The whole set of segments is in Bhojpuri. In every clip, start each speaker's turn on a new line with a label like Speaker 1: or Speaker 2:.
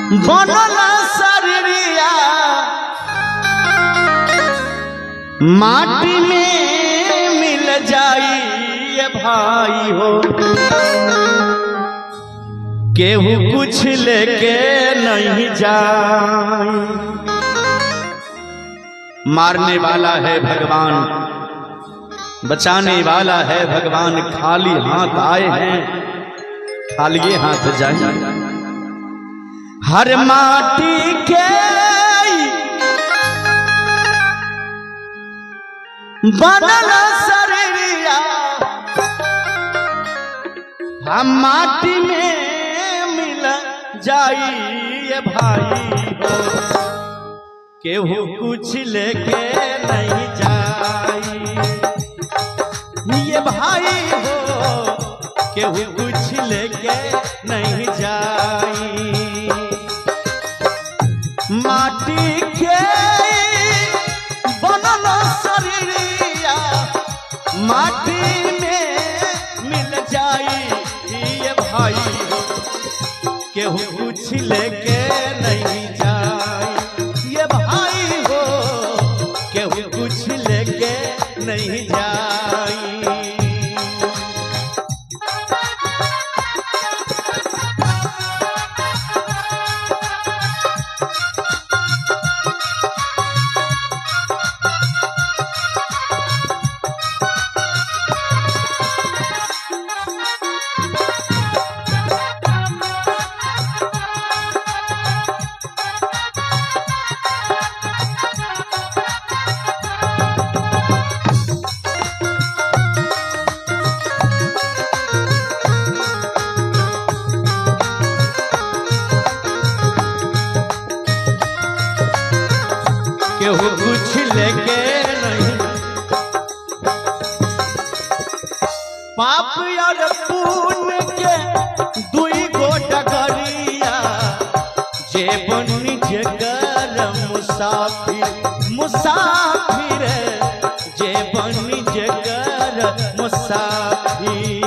Speaker 1: बनल शरीरिया माटी में मिल जाई ये भाई हो। केहू कुछ लेके नहीं जाए। मारने वाला है भगवान, बचाने वाला है भगवान। खाली हाथ आए हैं, खाली हाथ जाए। हर माटी के बनल शरीरिया हम माटी में मिल जाई ये भाई हो। केहू कुछ लेके नहीं जाई ये भाई हो। केहू कुछ लेके नहीं जाई। माटी के बनल शरीरिया माटी में मिल जाई ये भाई हो। केहू कुछ लेके नहीं जाई ये भाई हो। केहू कुछ लेके नहीं जाई। केहू कुछ लेके नहीं। पाप और पुण्य के दुई गो डगरिया जे बनी जगर मुसाफिर मुसाफिर जे बनी जगर मुसाफिर।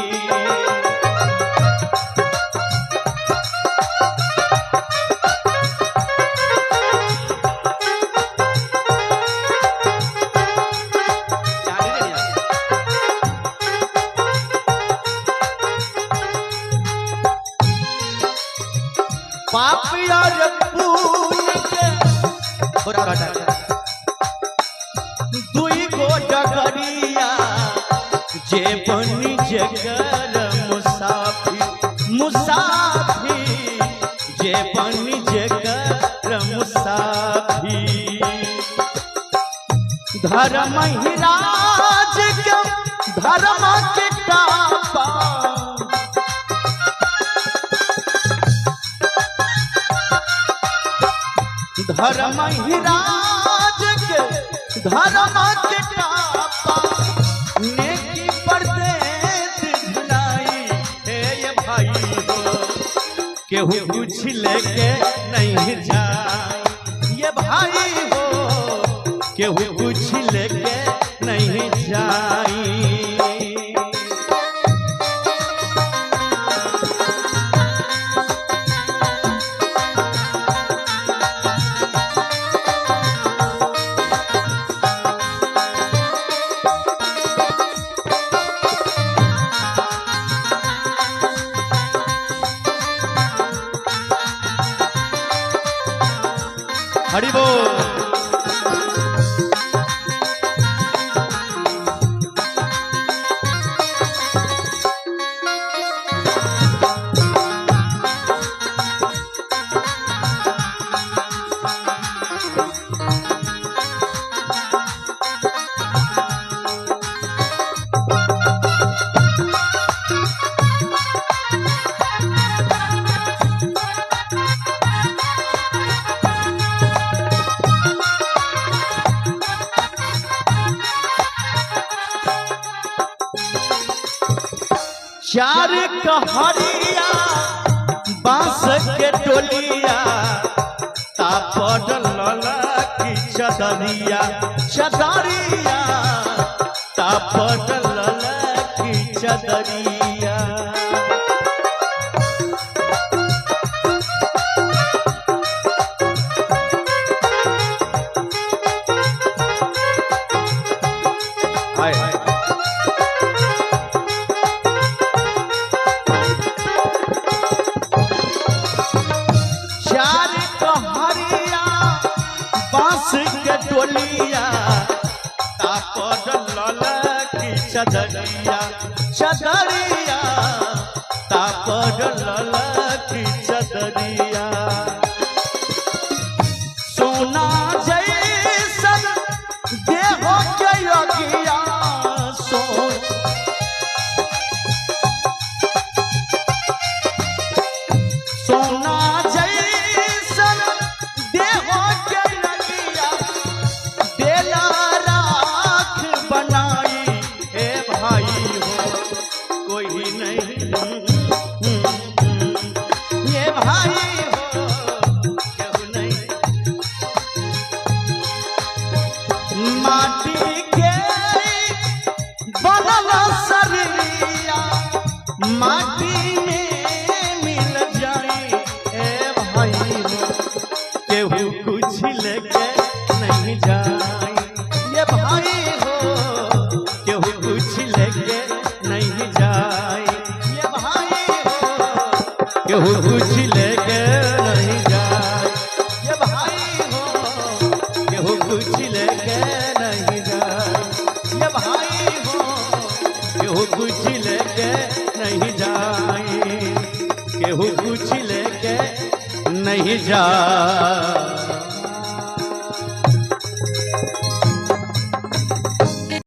Speaker 1: पाप और पुण्य के दुई गो डगरिया जे बनी जगर मुसाफिर मुसाफिर जे बनी जगर मुसाफिर। धर्म ही राज के धर्म के टापा धर्म ही राज के धर्म के टापा। नेकी परदेश भुलाई है ये भाई हो। केहू कुछ लेके नहीं जाए ये भाई हो। केहू कुछ लेके नहीं जाई। हरि बोल। चार कहरिया बांस के टोलिया तापड़ ललकी चदरिया चदरिया तापड़ ललकी चदरिया। चोलिया तापर ललकी चदरिया चदरिया तापर ललकी चदरिया सोना जैसन देह के योगिया सोना जैसन देह के लगिया देला राख बनाई हे भाई हो कोई नहीं ये भाई हो क्यों नहीं माटी के बनल शरीरिया माटी में मिल जाए ए भाई हो केहू कुछ लेके नहीं जाए ये भाई हो केहू कुछ लेके नहीं जाए ये भाई हो केहू कुछ लेके नहीं जाए ये भाई हो केहू कुछ लेके नहीं जाए ये भाई हो केहू कुछ लेके नहीं जाए केहू कुछ लेके नहीं जाए।